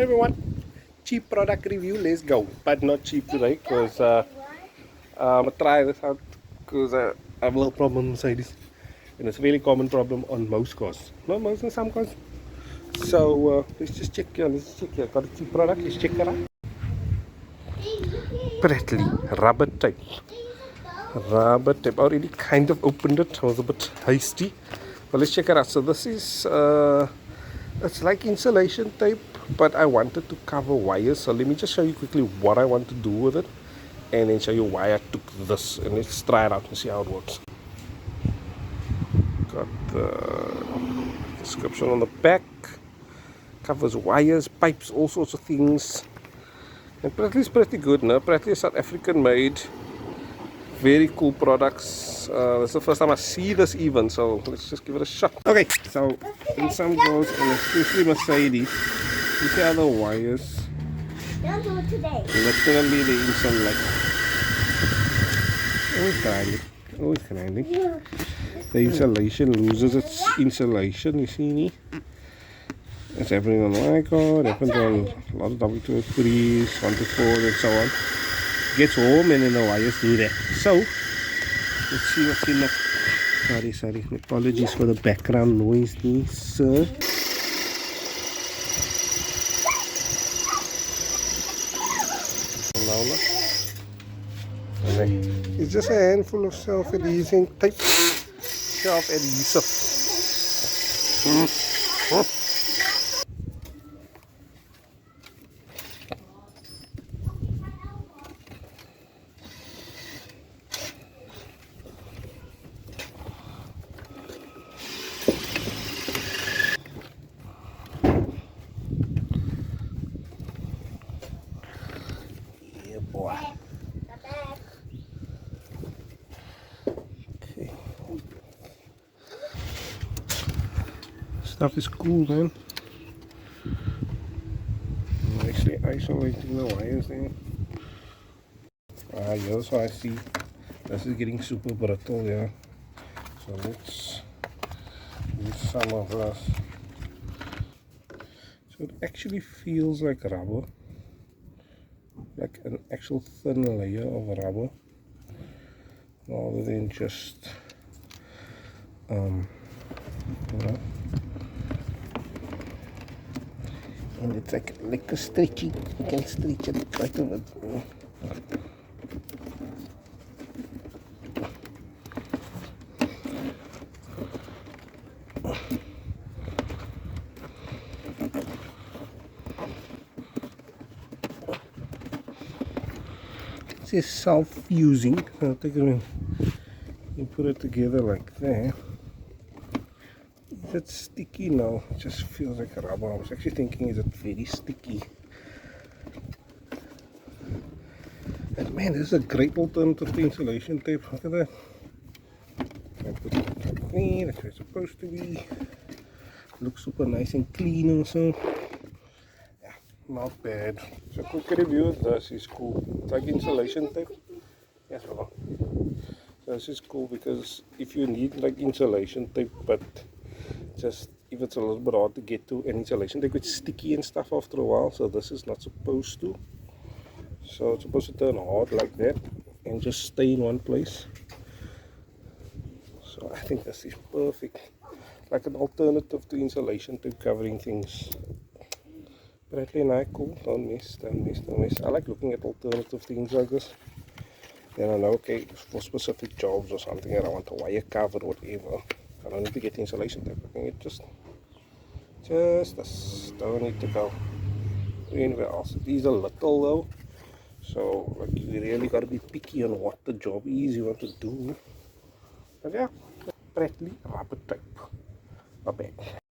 Hey everyone, cheap product review, let's go. But not cheap today because I'm gonna try this out because I have a little problem with Mercedes, and it's a really common problem on most cars, not most, in some cars. So let's just check here, got a cheap product, let's check it out. PRATLEY rubber tape. Rubber tape, already kind of opened it, I was a bit hasty, but let's check it out. So this is it's like insulation tape, but I wanted to cover wires. So let me just show you quickly what I want to do with it, and then show you why I took this. And let's try it out and see how it works. Got the description on the back. Covers wires, pipes, all sorts of things. And PRATLEY is pretty good. No, PRATLEY is South African made. Very cool products. This is the first time I see this even, so let's just give it a shot. Okay, so in some goes, and especially Mercedes, you see how the wires. Don't do it today. Literally the insulation. Always grinding. The insulation loses its insulation, you see me? It's happening on my car, it happens on a lot of W203s, 124s and so on. Gets warm and then the wires do that. So let's see what's in the sorry, apologies for the background noise there, sir. It's just a handful of self-adhesive tape. Self-adhesive. Yeah, boy. Okay. Stuff is cool, man. I'm actually isolating the wires there. Yeah, so I see this is getting super brittle, yeah. So let's use some of this. So it actually feels like rubber, like an actual thin layer of rubber, rather than just you know. And it's like a stretchy, you can stretch it quite a bit. It says self-fusing. I'll take it in. You put it together like that. Is it sticky? No, it just feels like rubber. I was actually thinking, is it very sticky? And man, this is a great alternative to insulation tape. Look at that. I put it like that, that's where it's supposed to be. Looks super nice and clean also. Yeah, not bad. So quick review of this is cool. It's like insulation tape. Yes, Baba. So this is cool because if you need like insulation tape, but just if it's a little bit hard to get to, and insulation tape gets sticky and stuff after a while, so this is not supposed to. So it's supposed to turn hard like that and just stay in one place. So I think this is perfect, like an alternative to insulation tape covering things. PRATLEY and I, cool. Don't miss. I like looking at alternative things like this. Then I know, okay, for specific jobs or something that I want a wire cover or whatever, I don't need to get insulation tape. I can get just this. Don't need to go anywhere else. These are little though, so like you really got to be picky on what the job is you want to do. But yeah, PRATLEY rubber tape. Not bad.